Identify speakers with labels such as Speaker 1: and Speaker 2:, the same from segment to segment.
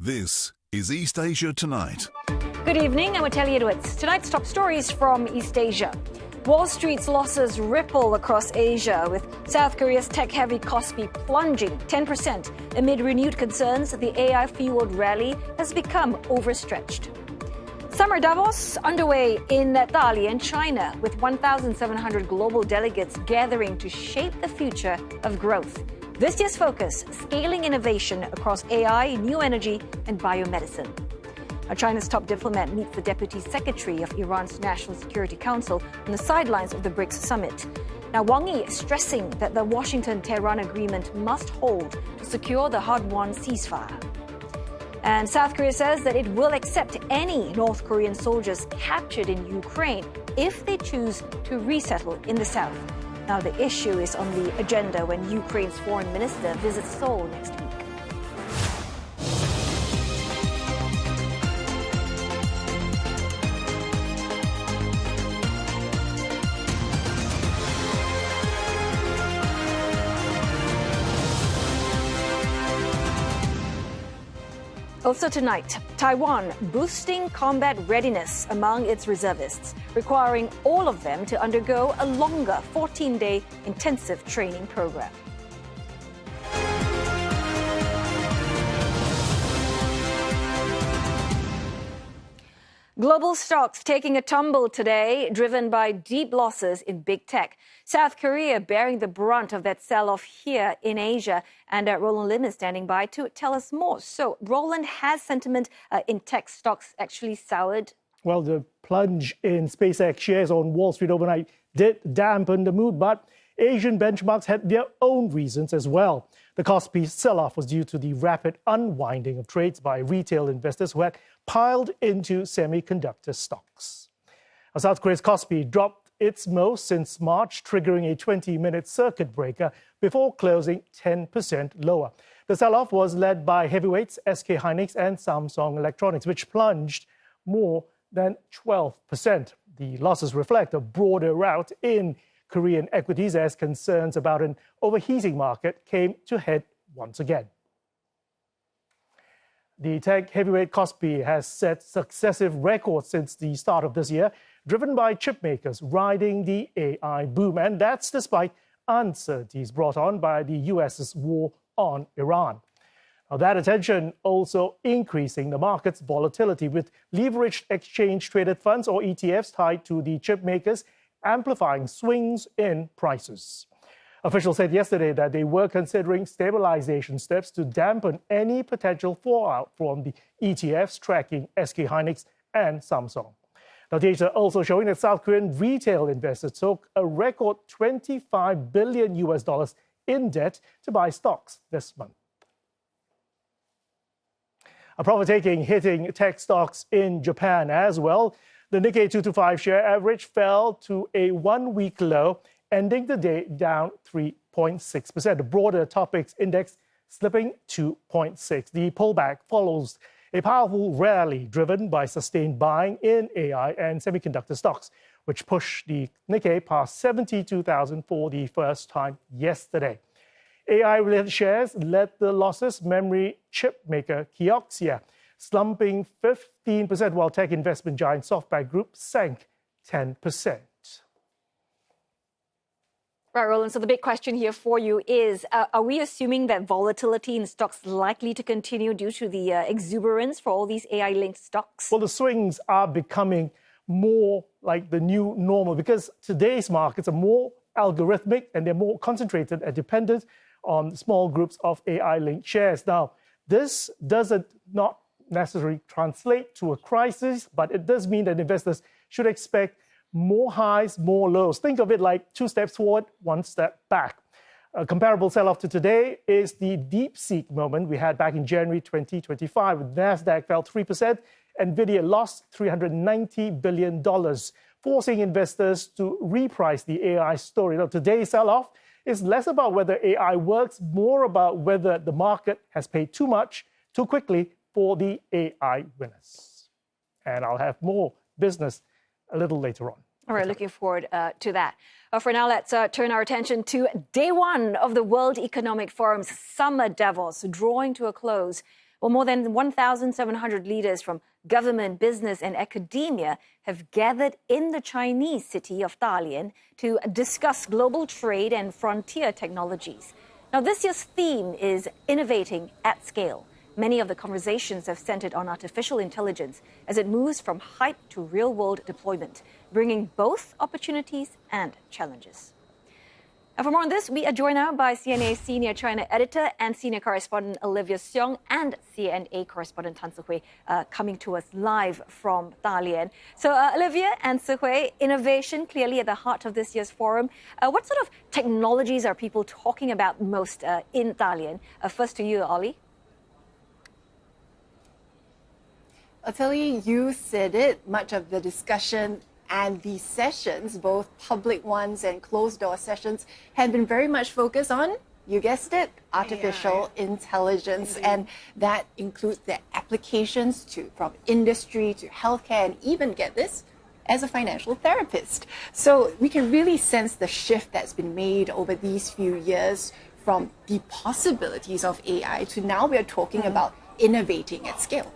Speaker 1: This is East Asia Tonight.
Speaker 2: Good evening, I'm Telly Edwards. Tonight's top stories from East Asia. Wall Street's losses ripple across Asia, with South Korea's tech-heavy KOSPI plunging 10% amid renewed concerns that the AI-fueled rally has become overstretched. Summer Davos underway in Dalian, China, with 1,700 global delegates gathering to shape the future of growth. This year's focus, scaling innovation across AI, new energy, and biomedicine. Now, China's top diplomat meets the Deputy Secretary of Iran's National Security Council on the sidelines of the BRICS summit. Now, Wang Yi is stressing that the Washington-Tehran agreement must hold to secure the hard-won ceasefire. And South Korea says that it will accept any North Korean soldiers captured in Ukraine if they choose to resettle in the south. Now, the issue is on the agenda when Ukraine's foreign minister visits Seoul next week. Also tonight, Taiwan boosting combat readiness among its reservists, requiring all of them to undergo a longer 14-day intensive training program. Global stocks taking a tumble today, driven by deep losses in big tech. South Korea bearing the brunt of that sell-off here in Asia. And Roland Lim is standing by to tell us more. So, Roland, has sentiment in tech stocks actually soured?
Speaker 3: Well, the plunge in SpaceX shares on Wall Street overnight did dampen the mood, but Asian benchmarks had their own reasons as well. The KOSPI sell-off was due to the rapid unwinding of trades by retail investors who had piled into semiconductor stocks. South Korea's KOSPI dropped its most since March, triggering a 20-minute circuit breaker before closing 10% lower. The sell-off was led by heavyweights SK Hynix and Samsung Electronics, which plunged more than 12%. The losses reflect a broader rout in Korean equities as concerns about an overheating market came to head once again. The tech heavyweight KOSPI has set successive records since the start of this year, driven by chip makers riding the AI boom. And that's despite uncertainties brought on by the US's war on Iran. Now, that attention also increasing the market's volatility, with leveraged exchange-traded funds, or ETFs, tied to the chip makers, amplifying swings in prices. Officials said yesterday that they were considering stabilization steps to dampen any potential fallout from the ETFs tracking SK Hynix and Samsung. Now, data also showing that South Korean retail investors took a record $25 billion in debt to buy stocks this month. A profit-taking hitting tech stocks in Japan as well. The Nikkei 225 share average fell to a one-week low, ending the day down 3.6%. The broader Topix index slipping 2.6%. The pullback follows a powerful rally driven by sustained buying in AI and semiconductor stocks, which pushed the Nikkei past 72,000 for the first time yesterday. AI-related shares led the losses. Memory chip maker Kioxia slumping 15%, while tech investment giant SoftBank Group sank 10%.
Speaker 2: Right, Roland, so the big question here for you is, are we assuming that volatility in stocks likely to continue due to the exuberance for all these AI-linked stocks?
Speaker 3: Well, the swings are becoming more like the new normal because today's markets are more algorithmic and they're more concentrated and dependent on small groups of AI-linked shares. Now, this doesn't not necessarily translate to a crisis, but it does mean that investors should expect more highs, more lows. Think of it like 2 steps forward, 1 step back. A comparable sell-off to today is the DeepSeek moment we had back in January 2025. NASDAQ fell 3%, NVIDIA lost $390 billion, forcing investors to reprice the AI story. Now, today's sell-off is less about whether AI works, more about whether the market has paid too much, too quickly for the AI winners. And I'll have more business a little later on.
Speaker 2: All right, looking forward to that. For now, let's turn our attention to day one of the World Economic Forum's Summer Davos, drawing to a close Well, more than 1,700 leaders from government, business, and academia have gathered in the Chinese city of Dalian to discuss global trade and frontier technologies. Now, this year's theme is innovating at scale. Many of the conversations have centered on artificial intelligence as it moves from hype to real-world deployment, bringing both opportunities and challenges. And for more on this, we are joined now by CNA Senior China Editor and Senior Correspondent Olivia Seong and CNA Correspondent Tan Sihui coming to us live from Dalian. So Olivia and Sihui, innovation clearly at the heart of this year's forum. What sort of technologies are people talking about most in Dalian? First to you, Ollie.
Speaker 4: I'll tell you, you said it, much of the discussion and these sessions, both public ones and closed-door sessions, have been very much focused on, you guessed it, artificial intelligence. And that includes the applications from industry to healthcare and even, get this, as a financial therapist. So we can really sense the shift that's been made over these few years from the possibilities of AI to now we're talking about innovating at scale.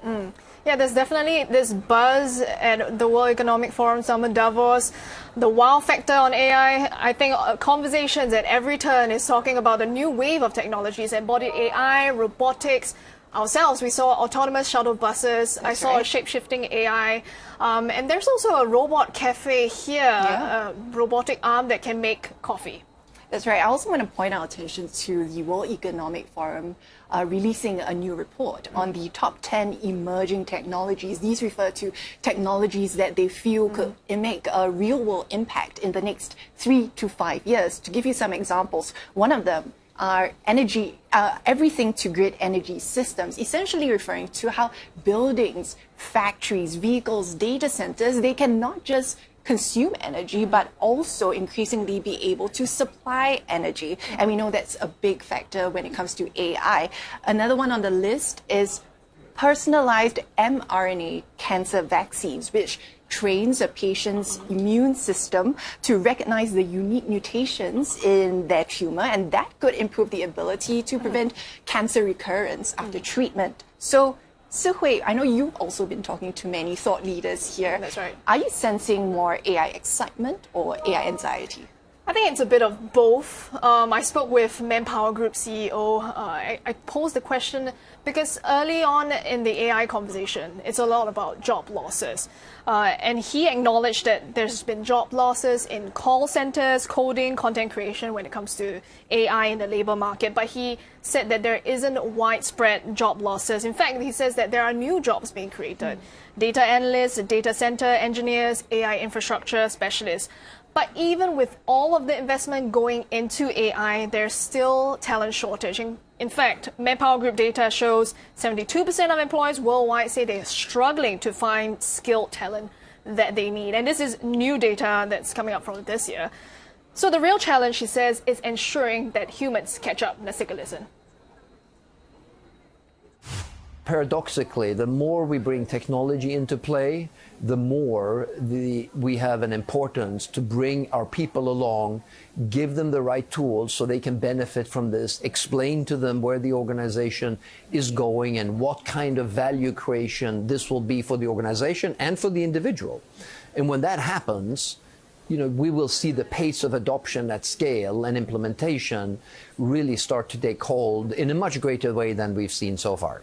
Speaker 5: Yeah, there's definitely this buzz at the World Economic Forum Summit Davos. The wow factor on AI, I think conversations at every turn is talking about the new wave of technologies, embodied AI, robotics. Ourselves, we saw autonomous shuttle buses. I saw a shape-shifting AI. And there's also a robot cafe here, a robotic arm that can make coffee.
Speaker 4: That's right. I also want to point our attention to the World Economic Forum releasing a new report on the top 10 emerging technologies. These refer to technologies that they feel could make a real-world impact in the next 3 to 5 years. To give you some examples, one of them are everything to grid energy systems, essentially referring to how buildings, factories, vehicles, data centers, they can not just consume energy, but also increasingly be able to supply energy. And we know that's a big factor when it comes to AI. Another one on the list is personalized mRNA cancer vaccines, which trains a patient's immune system to recognize the unique mutations in their tumor, and that could improve the ability to prevent cancer recurrence after treatment. So Sihui, I know you've also been talking to many thought leaders here.
Speaker 5: That's right.
Speaker 4: Are you sensing more AI excitement or AI anxiety?
Speaker 5: I think it's a bit of both. I spoke with Manpower Group CEO. I posed the question because early on in the AI conversation, it's a lot about job losses. And he acknowledged that there's been job losses in call centers, coding, content creation when it comes to AI in the labor market. But he said that there isn't widespread job losses. In fact, he says that there are new jobs being created. Data analysts, data center engineers, AI infrastructure specialists. But even with all of the investment going into AI, there's still talent shortage. In fact, Manpower Group data shows 72% of employers worldwide say they're struggling to find skilled talent that they need. And this is new data that's coming up from this year. So the real challenge, she says, is ensuring that humans catch up. Let's take a listen.
Speaker 6: Paradoxically, the more we bring technology into play, the more we have an importance to bring our people along, give them the right tools so they can benefit from this, explain to them where the organization is going and what kind of value creation this will be for the organization and for the individual. And when that happens, we will see the pace of adoption at scale and implementation really start to take hold in a much greater way than we've seen so far.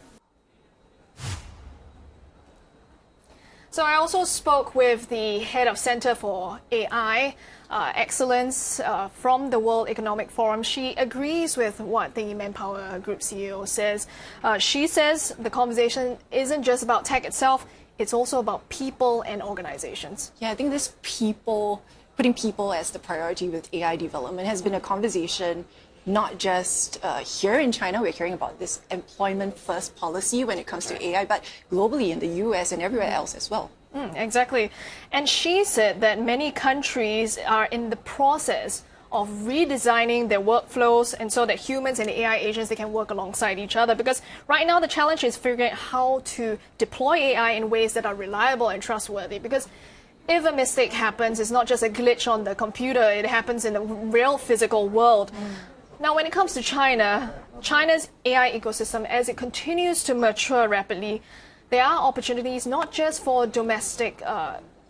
Speaker 5: So I also spoke with the head of Center for AI Excellence from the World Economic Forum. She agrees with what the Manpower Group CEO says. She says the conversation isn't just about tech itself, it's also about people and organizations.
Speaker 4: Yeah, I think this putting people as the priority with AI development has been a conversation not just here in China. We're hearing about this employment first policy when it comes to AI, but globally in the US and everywhere else as well.
Speaker 5: Exactly. And she said that many countries are in the process of redesigning their workflows and so that humans and AI agents, they can work alongside each other. Because right now the challenge is figuring out how to deploy AI in ways that are reliable and trustworthy. Because if a mistake happens, it's not just a glitch on the computer, it happens in the real physical world. Now, when it comes to China, China's AI ecosystem, as it continues to mature rapidly, there are opportunities not just for domestic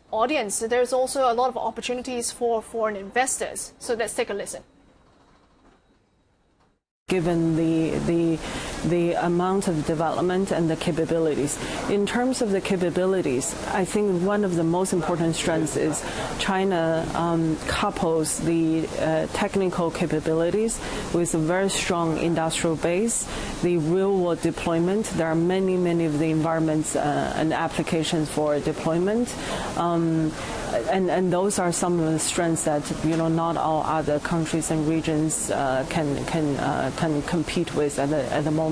Speaker 5: audience, there's also a lot of opportunities for foreign investors. So let's take a listen.
Speaker 7: Given the amount of development and the capabilities. In terms of the capabilities, I think one of the most important strengths is China couples the technical capabilities with a very strong industrial base, the real-world deployment. There are many of the environments and applications for deployment. And those are some of the strengths that not all other countries and regions can compete with at the moment.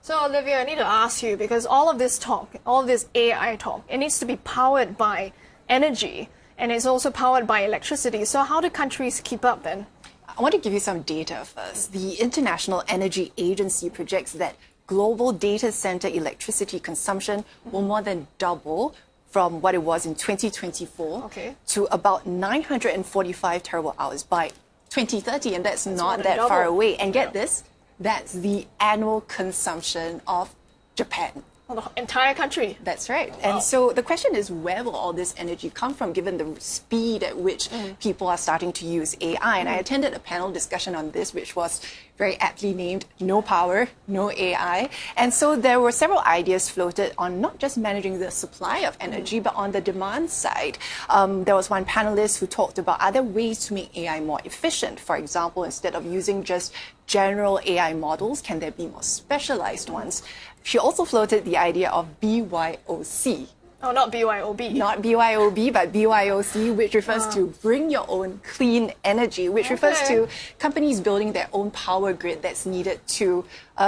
Speaker 5: So Olivia, I need to ask you, because all of this talk, all of this AI talk, it needs to be powered by energy, and it's also powered by electricity. So how do countries keep up then?
Speaker 4: I want to give you some data first. The International Energy Agency projects that global data center electricity consumption will more than double from what it was in 2024 to about 945 terawatt hours by 2030, and that's not that far away. And get this, that's the annual consumption of Japan.
Speaker 5: Well, the entire country.
Speaker 4: That's right. And so the question is, where will all this energy come from, given the speed at which people are starting to use AI? And I attended a panel discussion on this, which was very aptly named No Power, No AI. And so there were several ideas floated on not just managing the supply of energy, but on the demand side. There was one panelist who talked about other ways to make AI more efficient. For example, instead of using just general AI models, can there be more specialized ones? She also floated the idea of BYOC.
Speaker 5: Oh, not BYOB.
Speaker 4: Not BYOB, but BYOC, which refers to bring your own clean energy, which refers to companies building their own power grid that's needed to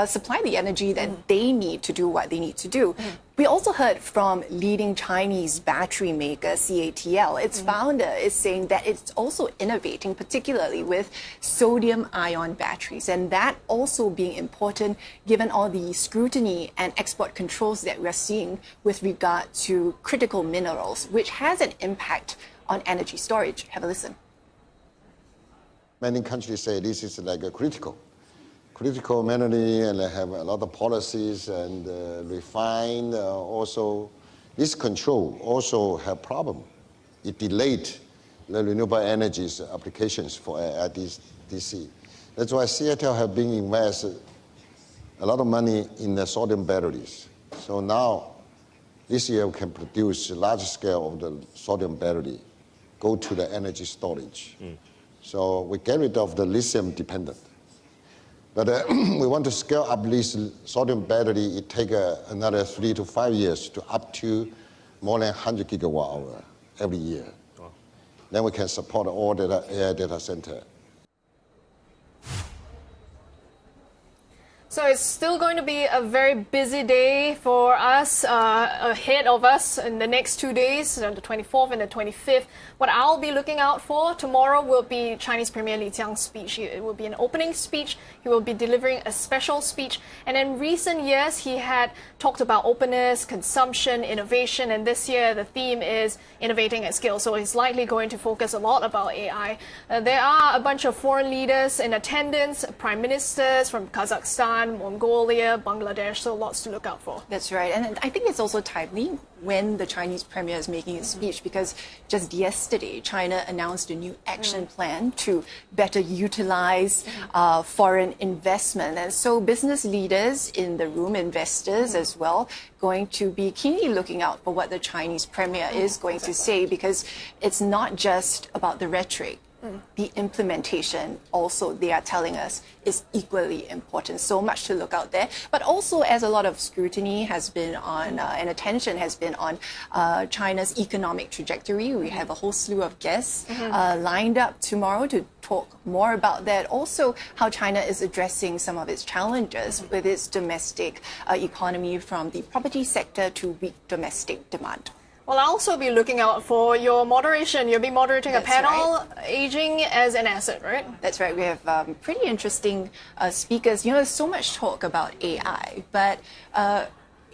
Speaker 4: supply the energy that they need to do what they need to do. We also heard from leading Chinese battery maker CATL. Its founder is saying that it's also innovating, particularly with sodium-ion batteries, and that also being important given all the scrutiny and export controls that we're seeing with regard to critical minerals, which has an impact on energy storage. Have a listen.
Speaker 8: Many countries say this is like a critical mineral, and they have a lot of policies and refine. Also, this control also have problem. It delayed the renewable energies applications for DC. That's why Seattle have been invested a lot of money in the sodium batteries. So now, this year we can produce a large scale of the sodium battery, go to the energy storage. So we get rid of the lithium dependent. But we want to scale up this sodium battery. It take another 3 to 5 years to up to more than 100 gigawatt hour every year. Then we can support all the AI data center.
Speaker 5: So it's still going to be a very busy day for us, ahead of us in the next 2 days, on the 24th and the 25th. What I'll be looking out for tomorrow will be Chinese Premier Li Qiang's speech. It will be an opening speech. He will be delivering a special speech. And in recent years, he had talked about openness, consumption, innovation. And this year, the theme is innovating at scale. So he's likely going to focus a lot about AI. There are a bunch of foreign leaders in attendance, prime ministers from Kazakhstan, Mongolia, Bangladesh, so lots to look out for.
Speaker 4: That's right. And I think it's also timely when the Chinese premier is making his speech, because just yesterday, China announced a new action plan to better utilize foreign investment. And so business leaders in the room, investors as well, going to be keenly looking out for what the Chinese premier is going to say, because it's not just about the rhetoric. The implementation also, they are telling us, is equally important. So much to look out there. But also, as a lot of scrutiny has been on and attention has been on China's economic trajectory, we have a whole slew of guests lined up tomorrow to talk more about that. Also, how China is addressing some of its challenges with its domestic economy, from the property sector to weak domestic demand.
Speaker 5: Well, I'll also be looking out for your moderation. You'll be moderating a panel, Aging as an Asset, right?
Speaker 4: That's right. We have pretty interesting speakers. You know, there's so much talk about AI, but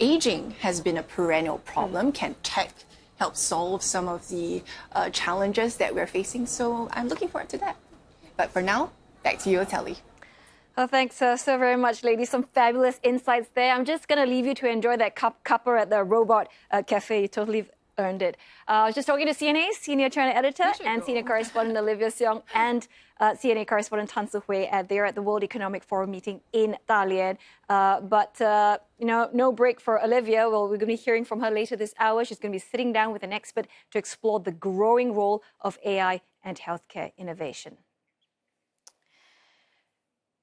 Speaker 4: aging has been a perennial problem. Can tech help solve some of the challenges that we're facing. So I'm looking forward to that. But for now, back to you, Telly.
Speaker 2: Well, thanks so very much, ladies. Some fabulous insights there. I'm just going to leave you to enjoy that cuppa at the Robot Cafe. You totally earned it. I was just talking to CNA's Senior China Editor and Senior Correspondent Olivia Seong and CNA Correspondent Tan Su-hui. They're at the World Economic Forum meeting in Dalian. But no break for Olivia. Well, we're going to be hearing from her later this hour. She's going to be sitting down with an expert to explore the growing role of AI and healthcare innovation.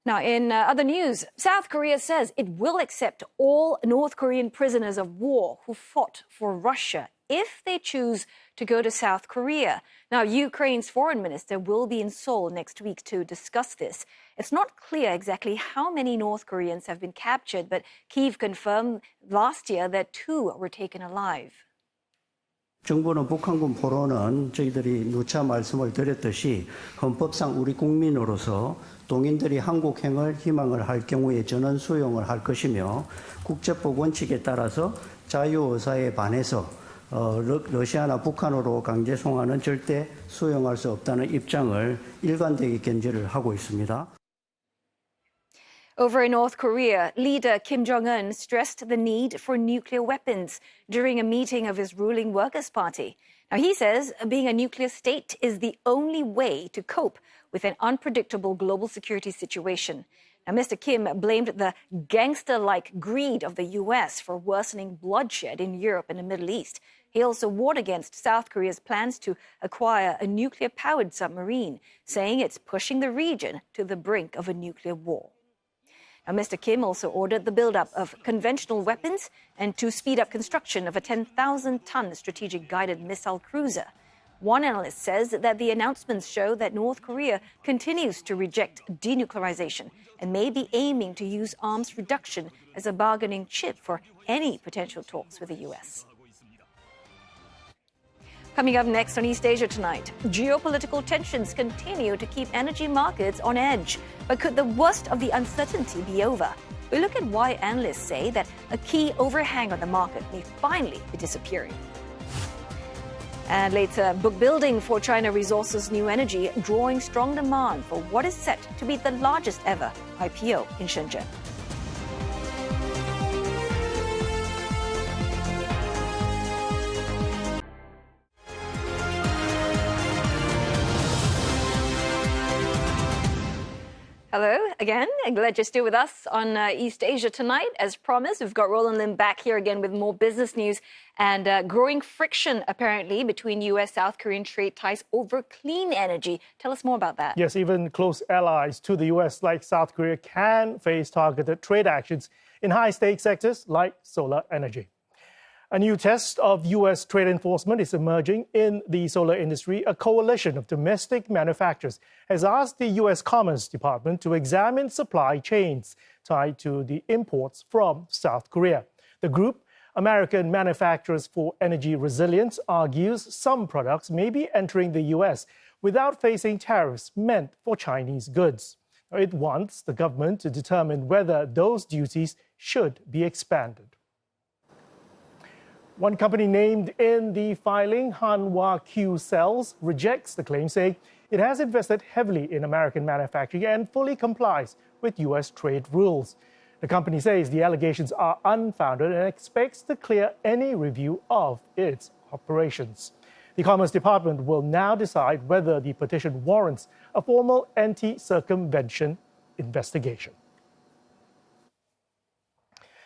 Speaker 2: Now, in other news, South Korea says it will accept all North Korean prisoners of war who fought for Russia if they choose to go to South Korea. Now, Ukraine's foreign minister will be in Seoul next week to discuss this. It's not clear exactly how many North Koreans have been captured, but Kyiv confirmed last year that 2 were taken alive.
Speaker 9: 정부는 북한군 포로는 저희들이 누차 말씀을 드렸듯이 헌법상 우리 국민으로서 동인들이 한국행을 희망을 할 경우에 전원 수용을 할 것이며 국제법 원칙에 따라서 자유의사에 반해서 러시아나 북한으로 강제 송환은 절대 수용할 수 없다는 입장을 일관되게 견지를 하고 있습니다.
Speaker 2: Over in North Korea, leader Kim Jong-un stressed the need for nuclear weapons during a meeting of his ruling Workers' Party. Now, he says being a nuclear state is the only way to cope with an unpredictable global security situation. Now, Mr. Kim blamed the gangster-like greed of the U.S. for worsening bloodshed in Europe and the Middle East. He also warned against South Korea's plans to acquire a nuclear-powered submarine, saying it's pushing the region to the brink of a nuclear war. Now, Mr. Kim also ordered the buildup of conventional weapons and to speed up construction of a 10,000-ton strategic guided missile cruiser. One analyst says that the announcements show that North Korea continues to reject denuclearization and may be aiming to use arms reduction as a bargaining chip for any potential talks with the U.S. Coming up next on East Asia Tonight, geopolitical tensions continue to keep energy markets on edge. But could the worst of the uncertainty be over? We look at why analysts say that a key overhang on the market may finally be disappearing. And later, Bookbuilding for China Resources New Energy drawing strong demand for what is set to be the largest ever IPO in Shenzhen. Hello again, and glad you're still with us on East Asia Tonight. As promised, we've got Roland Lim back here again with more business news and growing friction, apparently, between U.S.-South Korean trade ties over clean energy. Tell us more about that.
Speaker 3: Yes, even close allies to the U.S. like South Korea can face targeted trade actions in high-stakes sectors like solar energy. A new test of U.S. trade enforcement is emerging in the solar industry. A coalition of domestic manufacturers has asked the U.S. Commerce Department to examine supply chains tied to the imports from South Korea. The group, American Manufacturers for Energy Resilience, argues some products may be entering the U.S. without facing tariffs meant for Chinese goods. It wants the government to determine whether those duties should be expanded. One company named in the filing, Hanwha Q Cells, rejects the claim, saying it has invested heavily in American manufacturing and fully complies with U.S. trade rules. The company says the allegations are unfounded and expects to clear any review of its operations. The Commerce Department will now decide whether the petition warrants a formal anti-circumvention investigation.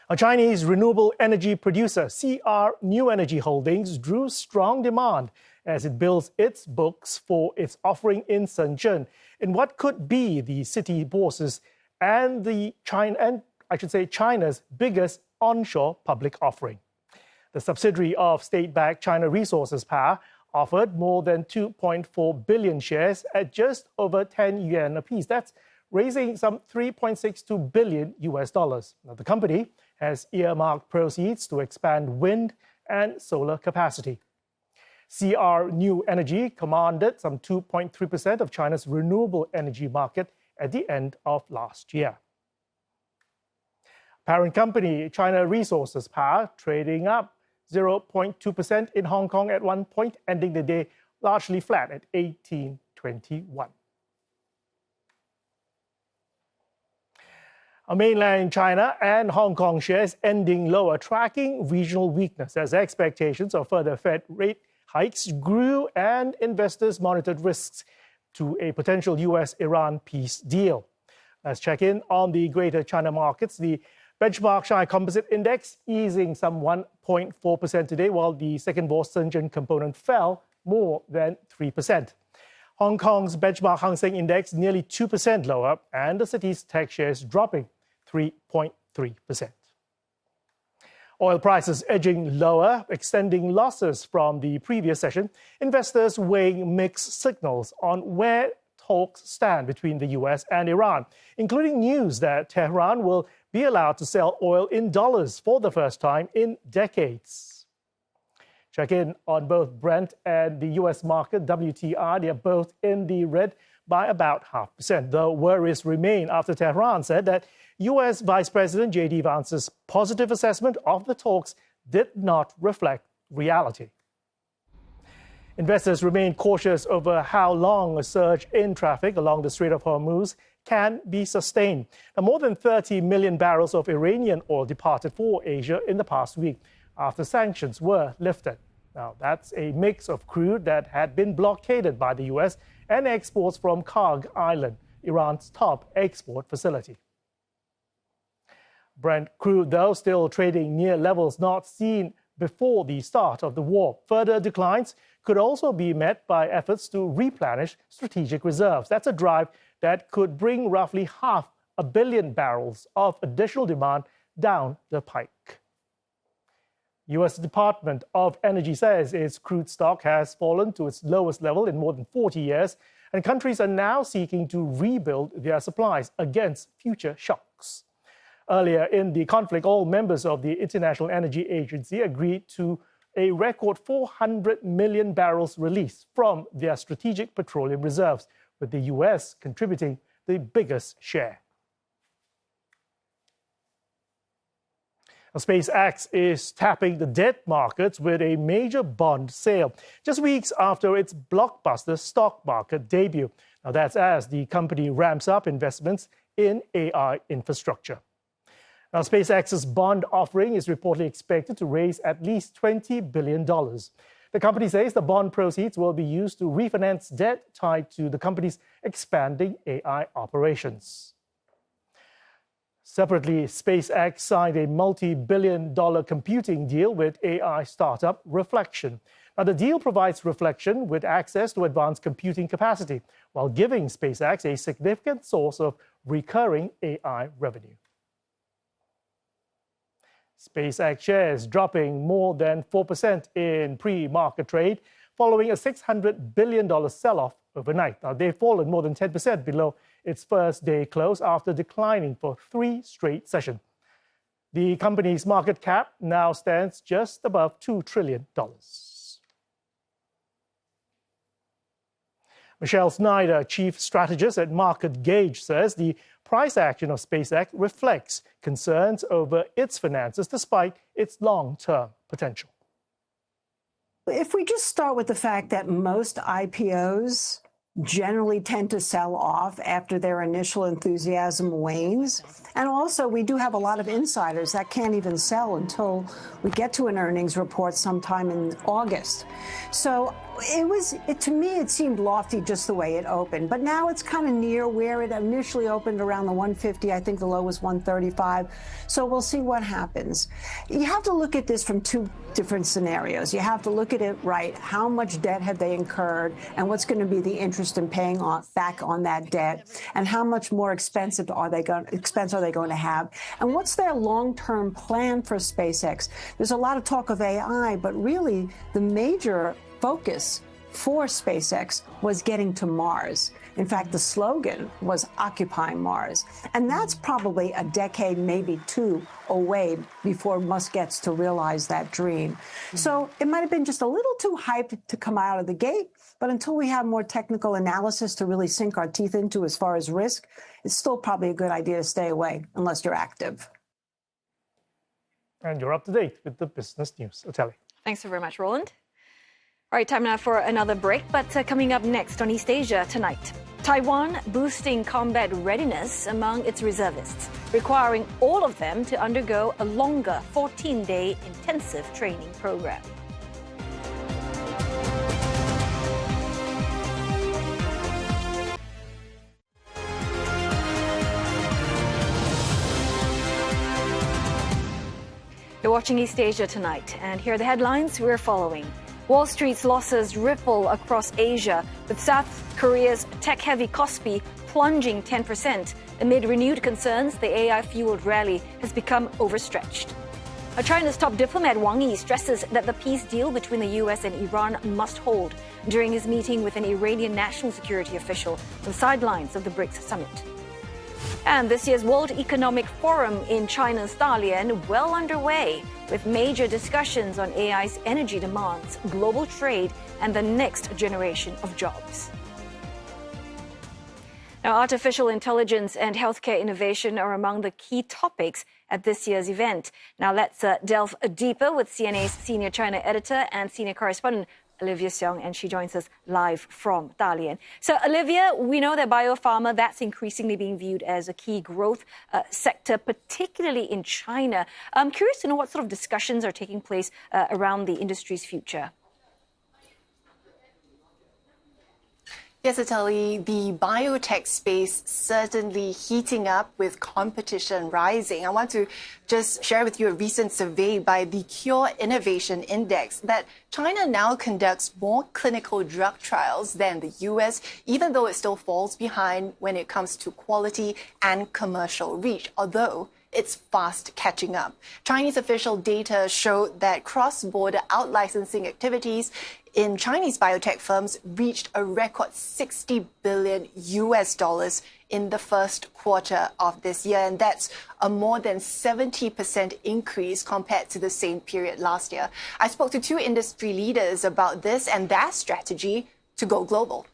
Speaker 3: A Chinese renewable energy producer, CR New Energy Holdings, drew strong demand as it builds its books for its offering in Shenzhen in what could be the city bosses and China's biggest onshore public offering. The subsidiary of state-backed China Resources Power offered more than 2.4 billion shares at just over 10 yuan apiece. That's raising some $3.62 billion US. Now, the company has earmarked proceeds to expand wind and solar capacity. CR New Energy commanded some 2.3% of China's renewable energy market at the end of last year. Parent company China Resources Power trading up 0.2% in Hong Kong at one point, ending the day largely flat at 18.21. Mainland China and Hong Kong shares ending lower, tracking regional weakness as expectations of further Fed rate hikes grew and investors monitored risks to a potential US-Iran peace deal. Let's check in on the Greater China markets. The benchmark Shanghai Composite Index easing some 1.4% today, while the second bourse Shenzhen component fell more than 3%. Hong Kong's benchmark Hang Seng Index nearly 2% lower, and the city's tech shares dropping 3.3%. Oil prices edging lower, extending losses from the previous session. Investors weighing mixed signals on where talks stand between the US and Iran, including news that Tehran will be allowed to sell oil in dollars for the first time in decades. Check in on both Brent and the US market, WTI. They are both in the red by about 0.5%, though worries remain after Tehran said that US Vice President J.D. Vance's positive assessment of the talks did not reflect reality. Investors remain cautious over how long a surge in traffic along the Strait of Hormuz can be sustained. Now, more than 30 million barrels of Iranian oil departed for Asia in the past week after sanctions were lifted. Now, that's a mix of crude that had been blockaded by the US and exports from Karg Island, Iran's top export facility. Brent crude, though, still trading near levels not seen before the start of the war. Further declines could also be met by efforts to replenish strategic reserves. That's a drive that could bring roughly 500 million barrels of additional demand down the pike. U.S. Department of Energy says its crude stock has fallen to its lowest level in more than 40 years, and countries are now seeking to rebuild their supplies against future shocks. Earlier in the conflict, all members of the International Energy Agency agreed to a record 400 million barrels released from their strategic petroleum reserves, with the U.S. contributing the biggest share. Now, SpaceX is tapping the debt markets with a major bond sale, just weeks after its blockbuster stock market debut. Now, that's as the company ramps up investments in AI infrastructure. Now, SpaceX's bond offering is reportedly expected to raise at least $20 billion. The company says the bond proceeds will be used to refinance debt tied to the company's expanding AI operations. Separately, SpaceX signed a multi-billion-dollar computing deal with AI startup Reflection. Now, the deal provides Reflection with access to advanced computing capacity, while giving SpaceX a significant source of recurring AI revenue. SpaceX shares dropping more than 4% in pre-market trade following a $600 billion sell-off overnight. Now, they've fallen more than 10% below its first day close after declining for 3 straight sessions. The company's market cap now stands just above $2 trillion. Michelle Snyder, chief strategist at Market Gauge, says the price action of SpaceX reflects concerns over its finances despite its long-term potential.
Speaker 10: If we just start with the fact that most IPOs generally tend to sell off after their initial enthusiasm wanes. And also, we do have a lot of insiders that can't even sell until we get to an earnings report sometime in August. So to me, it seemed lofty just the way it opened. But now it's kind of near where it initially opened, around the 150. I think the low was 135. So we'll see what happens. You have to look at this from 2 different scenarios. You have to look at it right. How much debt have they incurred, and what's going to be the interest in paying back on that debt, and how much more expense are they going to have, and what's their long-term plan for SpaceX? There's a lot of talk of AI, but really the major focus for SpaceX was getting to Mars. In fact, the slogan was occupying Mars. And that's probably a decade, maybe 2 away before Musk gets to realize that dream. So it might have been just a little too hyped to come out of the gate, but until we have more technical analysis to really sink our teeth into as far as risk, it's still probably a good idea to stay away unless you're active.
Speaker 3: And you're up to date with the business news. Ateli.
Speaker 2: Thanks so very much, Roland. All right, time now for another break, but coming up next on East Asia tonight. Taiwan boosting combat readiness among its reservists, requiring all of them to undergo a longer 14-day intensive training program. You're watching East Asia tonight, and here are the headlines we're following. Wall Street's losses ripple across Asia, with South Korea's tech-heavy KOSPI plunging 10% amid renewed concerns the AI-fueled rally has become overstretched. China's top diplomat Wang Yi stresses that the peace deal between the U.S. and Iran must hold during his meeting with an Iranian national security official on the sidelines of the BRICS summit. And this year's World Economic Forum in China's Dalian well underway, with major discussions on AI's energy demands, global trade, and the next generation of jobs. Now, artificial intelligence and healthcare innovation are among the key topics at this year's event. Now, let's delve deeper with CNA's senior China editor and senior correspondent, Olivia Seong, and she joins us live from Dalian. So, Olivia, we know that biopharma, that's increasingly being viewed as a key growth sector, particularly in China. I'm curious to know what sort of discussions are taking place around the industry's future.
Speaker 4: Yes, Ateli, the biotech space certainly heating up with competition rising. I want to just share with you a recent survey by the Cure Innovation Index that China now conducts more clinical drug trials than the US, even though it still falls behind when it comes to quality and commercial reach, although it's fast catching up. Chinese official data showed that cross-border out-licensing activities in Chinese biotech firms reached a record $60 billion in the first quarter of this year, and that's a more than 70% increase compared to the same period last year. I spoke to two industry leaders about this and their strategy to go global.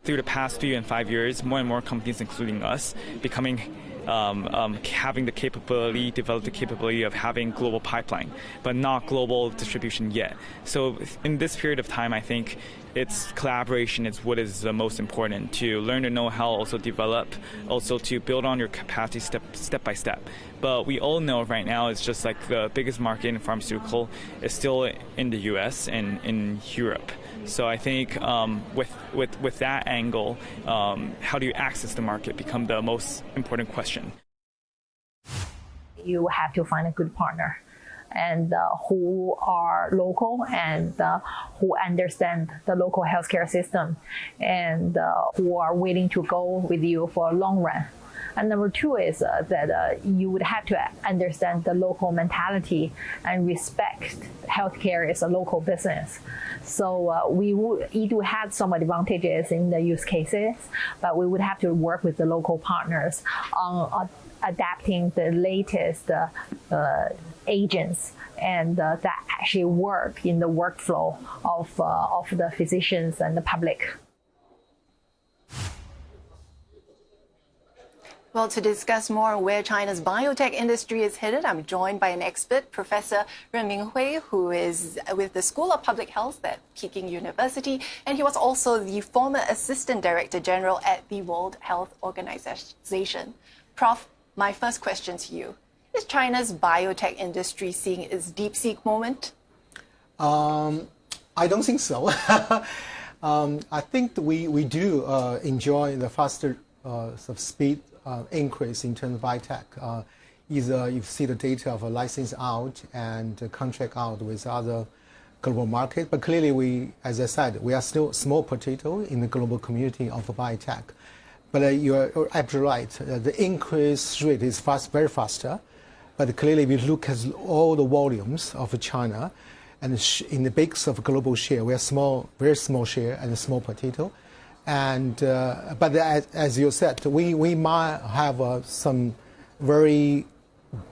Speaker 11: Through the past 3 and 5 years, more and more companies, including us, becoming having the capability, develop the capability of having global pipeline, but not global distribution yet. So in this period of time, I think it's collaboration is what is the most important, to learn to know how, also develop, also to build on your capacity step by step. But we all know right now it's just like the biggest market in pharmaceutical is still in the US and in Europe. So I think with that angle, how do you access the market become the most important question.
Speaker 12: You have to find a good partner and who are local and who understand the local healthcare system and who are willing to go with you for a long run. And number two is that you would have to understand the local mentality and respect healthcare is a local business. So we do have some advantages in the use cases, but we would have to work with the local partners on adapting the latest agents and that actually work in the workflow of the physicians and the public.
Speaker 4: Well, to discuss more on where China's biotech industry is headed, I'm joined by an expert, Professor Renmin Hui, who is with the School of Public Health at Peking University, and he was also the former Assistant Director General at the World Health Organization. Prof, my first question to you, is China's biotech industry seeing its DeepSeek moment?
Speaker 13: I don't think so. I think we do enjoy the faster speed increase in terms of biotech. Either you see the data of a license out and contract out with other global market, but clearly we, as I said, we are still small potato in the global community of biotech. But you're absolutely right. The increase rate is very faster. But clearly, we look at all the volumes of China, and in the base of global share, we are small, very small share, and a small potato. And but as you said, we might have some very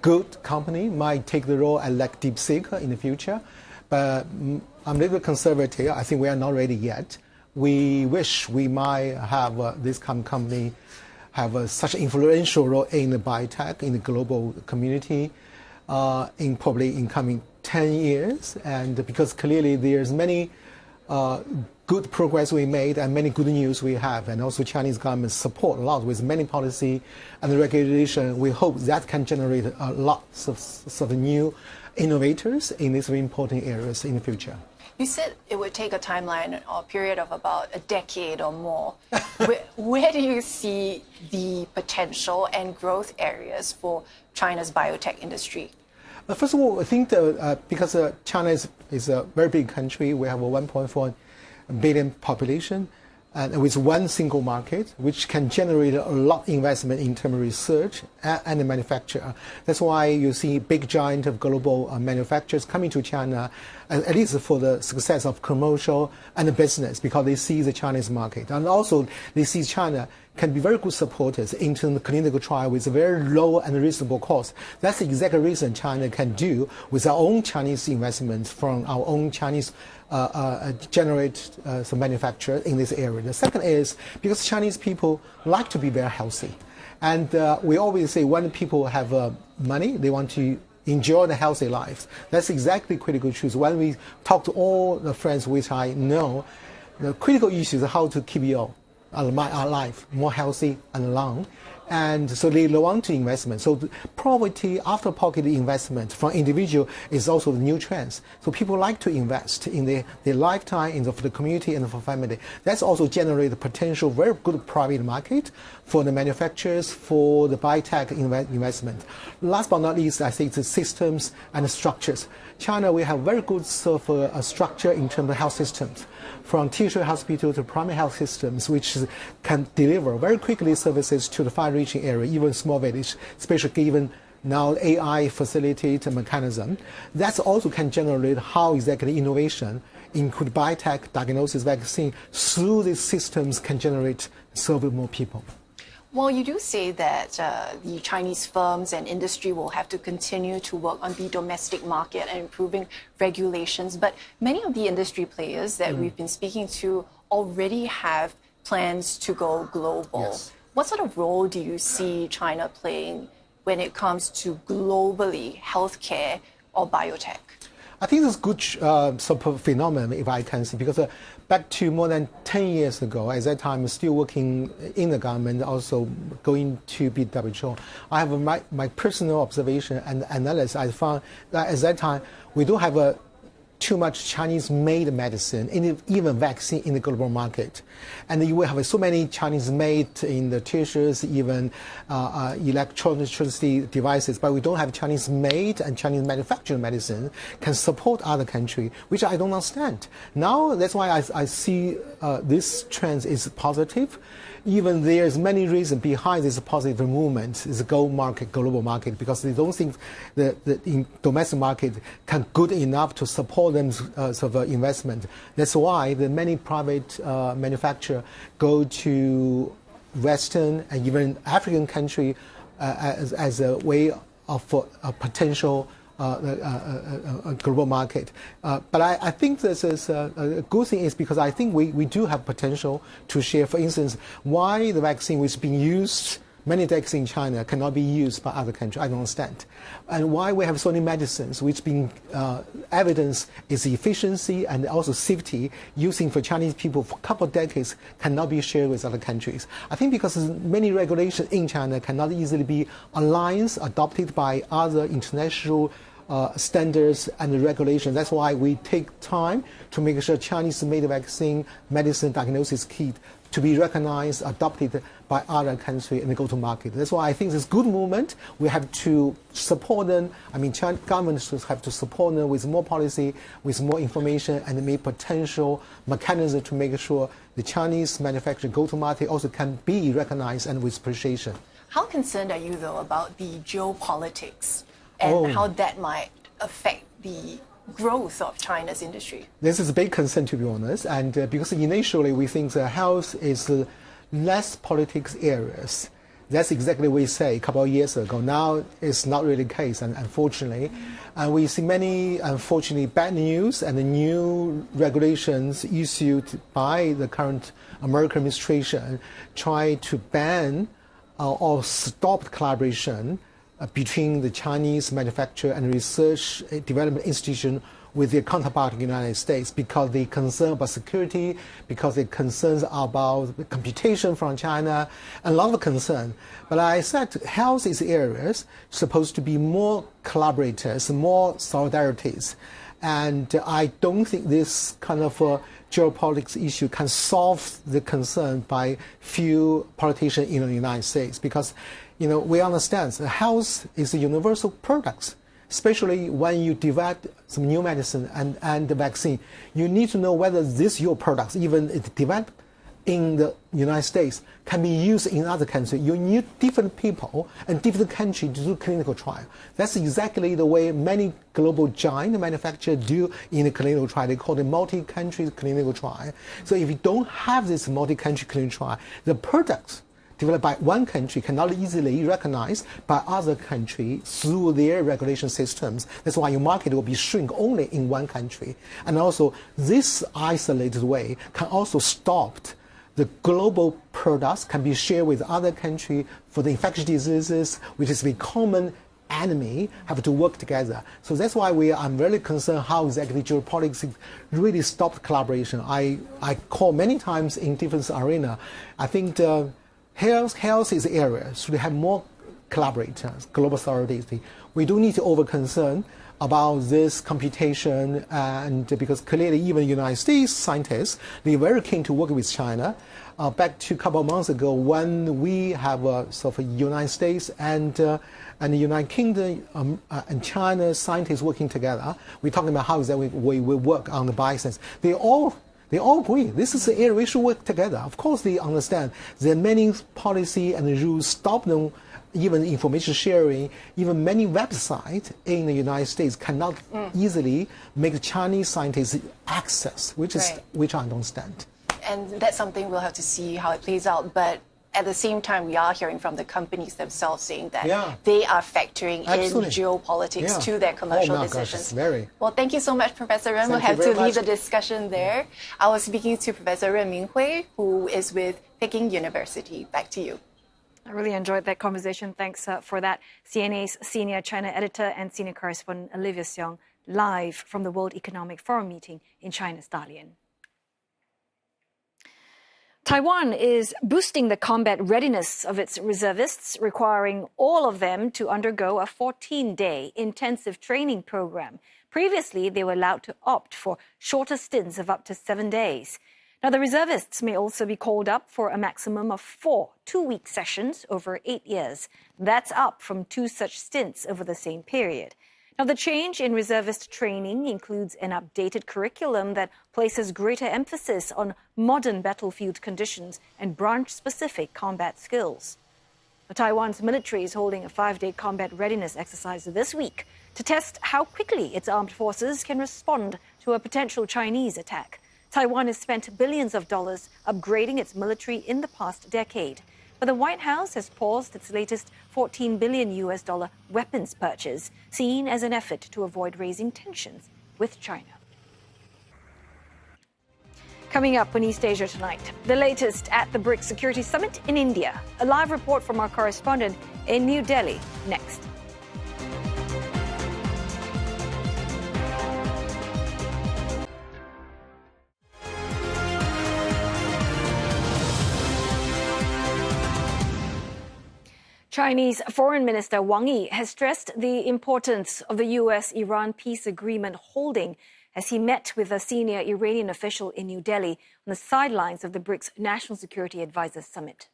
Speaker 13: good company might take the role like DeepSeek in the future. But I'm a little conservative. I think we are not ready yet. We wish we might have this company have such an influential role in the biotech, in the global community. in probably in coming 10 years, and because clearly there's many good progress we made and many good news we have, and also Chinese government support a lot with many policy and regulation. We hope that can generate a lot of new innovators in these very important areas in the future.
Speaker 4: You said it would take a timeline or a period of about a decade or more. Where do you see the potential and growth areas for China's biotech industry?
Speaker 13: First of all, I think because China is a very big country, we have a 1.4 billion population, and with one single market, which can generate a lot of investment in terms of research and manufacture. That's why you see big giant of global manufacturers coming to China, at least for the success of commercial and the business, because they see the Chinese market. And also they see China can be very good supporters in terms of clinical trial with a very low and reasonable cost. That's the exact reason China can do with our own Chinese investment from our own Chinese generate some manufacture in this area. The second is because Chinese people like to be very healthy. And we always say when people have money, they want to enjoy the healthy lives. That's exactly critical truth. When we talk to all the friends which I know, the critical issue is how to keep your life more healthy and long. And so they want to investment. So poverty after pocket investment from individual is also the new trend. So people like to invest in their lifetime, in for the community and for family. That's also generate the potential very good private market for the manufacturers, for the biotech investment. Last but not least, I think the systems and the structures. China, we have very good sort of structure in terms of health systems, from tertiary hospital to primary health systems, which can deliver very quickly services to the far-reaching area, even small village, especially given now AI facilitated mechanism. That also can generate how exactly innovation, include biotech, diagnosis, vaccine, through these systems can generate serve more people.
Speaker 4: Well, you do say that the Chinese firms and industry will have to continue to work on the domestic market and improving regulations, but many of the industry players that we've been speaking to already have plans to go global.
Speaker 13: Yes.
Speaker 4: What sort of role do you see China playing when it comes to globally healthcare or biotech?
Speaker 13: I think it's a good sort of phenomenon, if I can say, because back to more than 10 years ago, at that time, still working in the government, also going to be WHO. I have my personal observation and analysis. I found that at that time, we don't have too much Chinese-made medicine, even vaccine in the global market. And you will have so many Chinese-made in the tissues, even electricity devices, but we don't have Chinese-made and Chinese-manufactured medicine can support other countries, which I don't understand. Now, that's why I see this trend is positive. Even there's many reasons behind this positive movement is the global market, because they don't think the domestic market can good enough to support them sort of investment. That's why the many private manufacturers go to Western and even African country as a way of a potential global market. But I think this is a good thing is because I think we do have potential to share. For instance, why the vaccine which is being used many decades in China cannot be used by other countries, I don't understand. And why we have so many medicines which being evidence is efficiency and also safety using for Chinese people for a couple of decades cannot be shared with other countries. I think because many regulations in China cannot easily be aligned, adopted by other international standards and regulations. That's why we take time to make sure Chinese-made vaccine, medicine, diagnosis kit to be recognized, adopted by other countries and go to market. That's why I think this good movement. We have to support them. I mean, China government should have to support them with more policy, with more information, and make potential mechanism to make sure the Chinese manufacturing go to market also can be recognized and with appreciation.
Speaker 4: How concerned are you, though, about the geopolitics and how that might affect the growth of China's industry?
Speaker 13: This is a big concern, to be honest, and because initially we think the health is less politics areas. That's exactly what we say a couple of years ago. Now it's not really the case, and unfortunately. And we see many, unfortunately, bad news and the new regulations issued by the current American administration try to ban or stop collaboration between the Chinese manufacturer and research development institution with their counterpart in the United States, because they concern about security, because they concerns about computation from China, and a lot of concern. But I said health is areas supposed to be more collaborators, more solidarities. And I don't think this kind of geopolitics issue can solve the concern by few politicians in the United States, because we understand that health is a universal product. Especially when you develop some new medicine and the vaccine, you need to know whether your products, even if developed in the United States, can be used in other countries. You need different people and different countries to do clinical trial. That's exactly the way many global giant manufacturers do in the clinical trial. They call it multi-country clinical trial. So if you don't have this multi-country clinical trial, the products developed by one country cannot easily recognized by other countries through their regulation systems. That's why your market will be shrink only in one country. And also, this isolated way can also stop the global products can be shared with other countries for the infectious diseases, which is a common enemy, have to work together. So that's why I'm very concerned how exactly geopolitics really stopped collaboration. I call many times in different arena. I think health is the area should have more collaborators, global solidarity. We do need to over concern about this computation, and because clearly even United States scientists, they're very keen to work with China. Back to a couple of months ago, when we have sort of United States and the United Kingdom and China scientists working together, we're talking about how exactly we work on the bioscience. They all agree this is the area we should work together. Of course, they understand there are many policy and rules stop them, even information sharing. Even many websites in the United States cannot easily make Chinese scientists access, which I understand.
Speaker 4: And that's something we'll have to see how it plays out. But at the same time, we are hearing from the companies themselves saying that they are factoring in geopolitics to their commercial decisions. Well, thank you so much, Professor Ren. We'll have to leave the discussion there. I was speaking to Professor Ren Minghui, who is with Peking University. Back to you.
Speaker 2: I really enjoyed that conversation. Thanks for that. CNA's senior China editor and senior correspondent Olivia Seong, live from the World Economic Forum meeting in China's Dalian. Taiwan is boosting the combat readiness of its reservists, requiring all of them to undergo a 14-day intensive training program. Previously, they were allowed to opt for shorter stints of up to 7 days. Now, the reservists may also be called up for a maximum of 4 two-week sessions over 8 years. That's up from 2 such stints over the same period. Now, the change in reservist training includes an updated curriculum that places greater emphasis on modern battlefield conditions and branch-specific combat skills. Now, Taiwan's military is holding a 5-day combat readiness exercise this week to test how quickly its armed forces can respond to a potential Chinese attack. Taiwan has spent billions of dollars upgrading its military in the past decade. But the White House has paused its latest $14 billion weapons purchase, seen as an effort to avoid raising tensions with China. Coming up on East Asia tonight, the latest at the BRICS Security Summit in India. A live report from our correspondent in New Delhi next. Chinese Foreign Minister Wang Yi has stressed the importance of the U.S.-Iran peace agreement holding as he met with a senior Iranian official in New Delhi on the sidelines of the BRICS National Security Advisors Summit.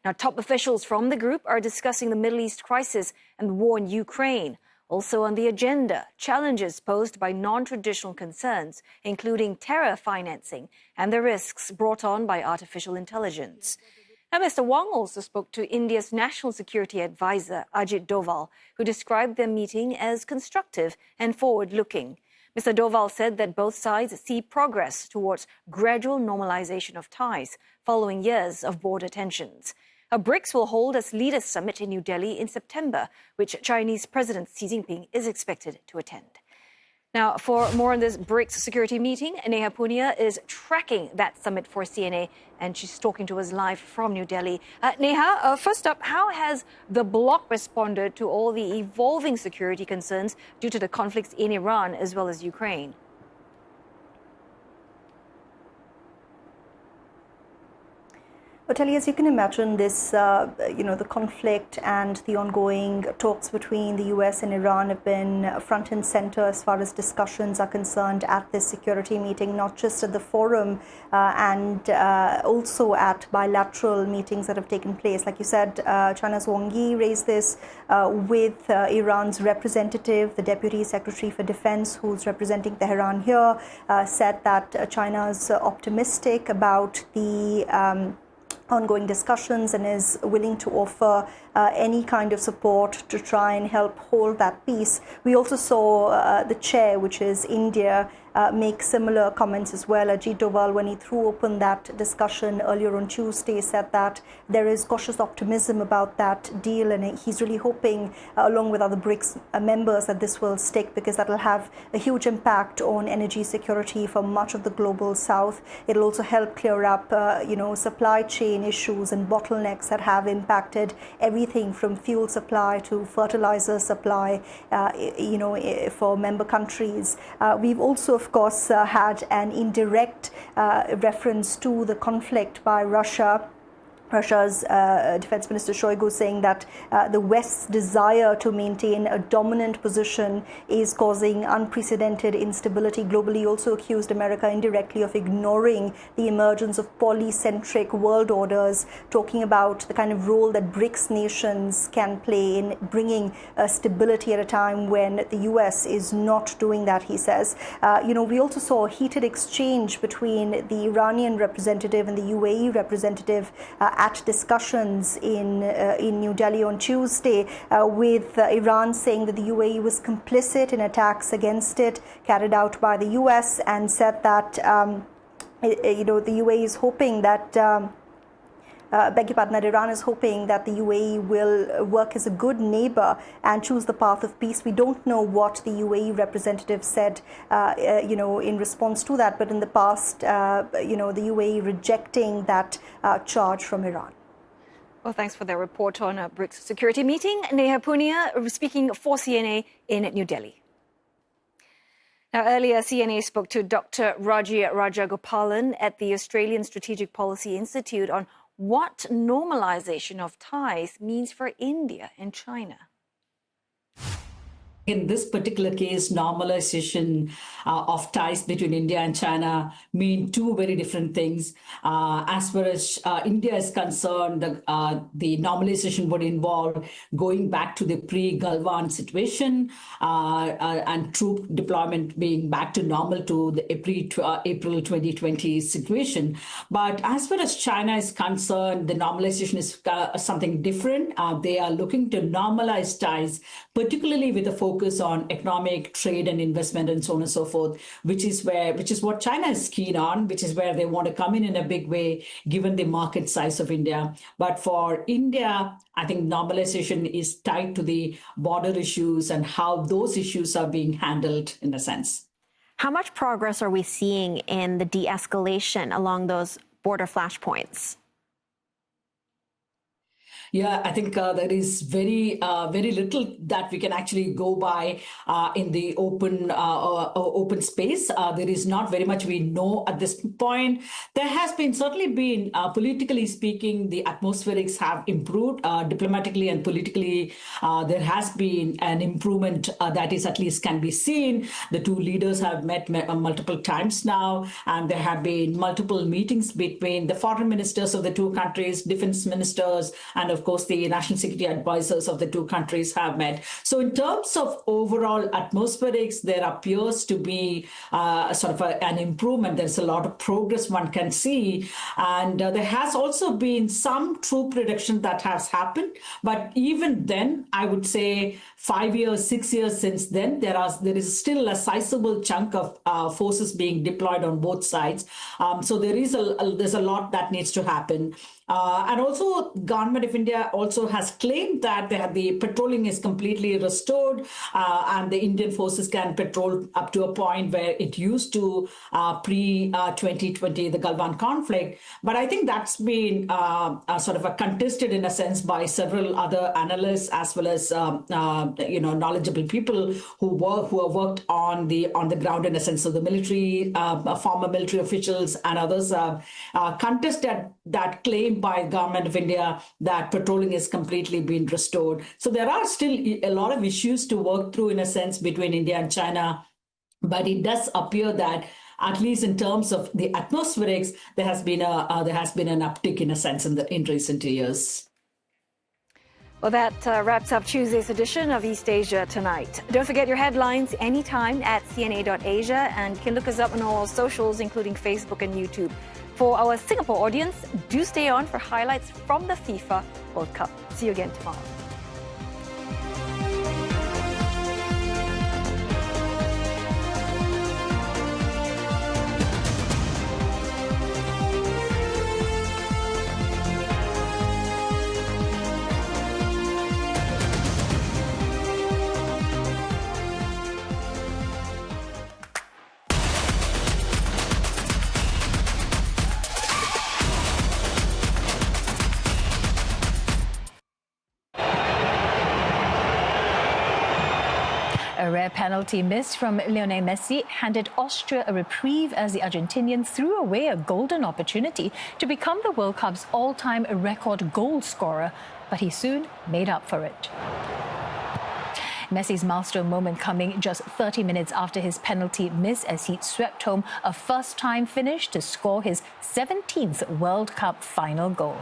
Speaker 2: Now, top officials from the group are discussing the Middle East crisis and the war in Ukraine. Also on the agenda, challenges posed by non-traditional concerns, including terror financing and the risks brought on by artificial intelligence. Now, Mr. Wang also spoke to India's National Security Advisor, Ajit Doval, who described their meeting as constructive and forward-looking. Mr. Doval said that both sides see progress towards gradual normalization of ties following years of border tensions. BRICS will hold its Leaders Summit in New Delhi in September, which Chinese President Xi Jinping is expected to attend. Now, for more on this BRICS security meeting, Neha Punia is tracking that summit for CNA, and she's talking to us live from New Delhi. Neha, first up, how has the bloc responded to all the evolving security concerns due to the conflicts in Iran as well as Ukraine?
Speaker 14: Tali, as you can imagine, this, the conflict and the ongoing talks between the US and Iran have been front and center as far as discussions are concerned at this security meeting, not just at the forum and also at bilateral meetings that have taken place. Like you said, China's Wang Yi raised this with Iran's representative, the Deputy Secretary for Defense, who's representing Tehran here, said that China's optimistic about the ongoing discussions and is willing to offer any kind of support to try and help hold that peace. We also saw the chair, which is India, make similar comments as well. Ajit Doval, when he threw open that discussion earlier on Tuesday, said that there is cautious optimism about that deal, and he's really hoping, along with other BRICS members, that this will stick, because that will have a huge impact on energy security for much of the global south. It'll also help clear up, supply chain issues and bottlenecks that have impacted everything from fuel supply to fertilizer supply, for member countries. We've also, of course, had an indirect reference to the conflict by Russia. Russia's Defense Minister Shoigu saying that the West's desire to maintain a dominant position is causing unprecedented instability globally. Also accused America indirectly of ignoring the emergence of polycentric world orders, talking about the kind of role that BRICS nations can play in bringing stability at a time when the US is not doing that, he says. We also saw a heated exchange between the Iranian representative and the UAE representative at discussions in New Delhi on Tuesday, with Iran saying that the UAE was complicit in attacks against it carried out by the US, and said that the UAE is hoping that Iran is hoping that the UAE will work as a good neighbor and choose the path of peace. We don't know what the UAE representative said, in response to that, but in the past, the UAE rejecting that charge from Iran.
Speaker 2: Well, thanks for the report on a BRICS security meeting. Neha Punia speaking for CNA in New Delhi. Now, earlier, CNA spoke to Dr. Raji Rajagopalan at the Australian Strategic Policy Institute on what normalization of ties means for India and China.
Speaker 15: In this particular case, normalization of ties between India and China mean two very different things. As far as India is concerned, the normalization would involve going back to the pre-Galwan situation and troop deployment being back to normal to the April 2020 situation. But as far as China is concerned, the normalization is something different. They are looking to normalize ties, particularly with a focus on economic, trade and investment and so on and so forth, which is what China is keen on, which is where they want to come in a big way, given the market size of India. But for India, I think normalization is tied to the border issues and how those issues are being handled in a sense.
Speaker 16: How much progress are we seeing in the de-escalation along those border flashpoints?
Speaker 15: Yeah, I think there is very little that we can actually go by in the open space. There is not very much we know at this point. There has certainly been, politically speaking, the atmospherics have improved. Diplomatically and politically, there has been an improvement that is at least can be seen. The two leaders have met multiple times now, and there have been multiple meetings between the foreign ministers of the two countries, defense ministers, and of course, the national security advisors of the two countries have met. So in terms of overall atmospherics, there appears to be sort of an improvement. There's a lot of progress one can see. And there has also been some troop reduction that has happened. But even then, I would say 5 years, 6 years since then, there is still a sizable chunk of forces being deployed on both sides. So there's a lot that needs to happen. And also, government of India India also has claimed that the patrolling is completely restored, and the Indian forces can patrol up to a point where it used to pre-2020, the Galwan conflict. But I think that's been sort of contested in a sense by several other analysts as well as knowledgeable people who have worked on the ground in a sense. So the military, former military officials and others contested that claim by government of India that patrolling is completely been restored. So there are still a lot of issues to work through in a sense between India and China, but it does appear that at least in terms of the atmospherics, there has been an uptick in a sense in recent years.
Speaker 2: Well, that wraps up Tuesday's edition of East Asia Tonight. Don't forget your headlines anytime at cna.asia, and you can look us up on all our socials, including Facebook and YouTube. For our Singapore audience, do stay on for highlights from the FIFA World Cup. See you again tomorrow.
Speaker 17: A rare penalty miss from Lionel Messi handed Austria a reprieve as the Argentinian threw away a golden opportunity to become the World Cup's all-time record goal scorer, but he soon made up for it. Messi's milestone moment coming just 30 minutes after his penalty miss as he swept home a first-time finish to score his 17th World Cup final goal.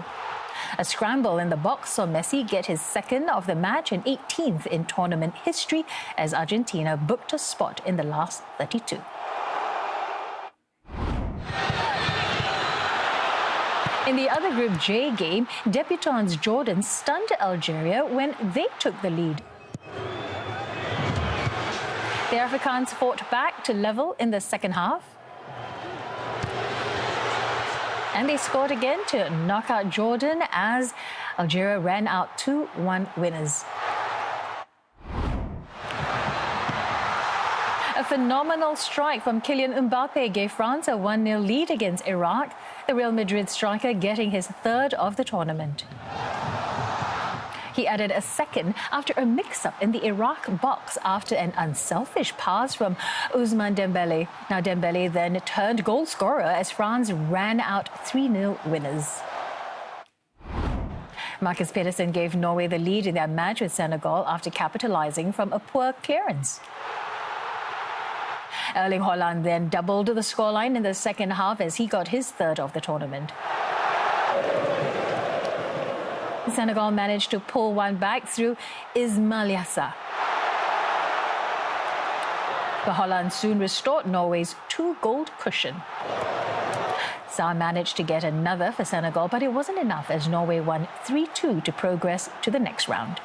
Speaker 17: A scramble in the box saw Messi get his second of the match and 18th in tournament history as Argentina booked a spot in the last 32. In the other Group J game, debutants Jordan stunned Algeria when they took the lead. The Afrikaans fought back to level in the second half. And they scored again to knock out Jordan as Algeria ran out 2-1 winners. A phenomenal strike from Kylian Mbappe gave France a 1-0 lead against Iraq, the Real Madrid striker getting his third of the tournament. He added a second after a mix-up in the Iraq box after an unselfish pass from Ousmane Dembele. Now Dembele then turned goal scorer as France ran out 3-0 winners. Marcus Pedersen gave Norway the lead in their match with Senegal after capitalizing from a poor clearance. Erling Haaland then doubled the scoreline in the second half as he got his third of the tournament. Senegal managed to pull one back through Ismail Yassar. But Holland soon restored Norway's 2-goal cushion. Sarr managed to get another for Senegal, but it wasn't enough as Norway won 3-2 to progress to the next round.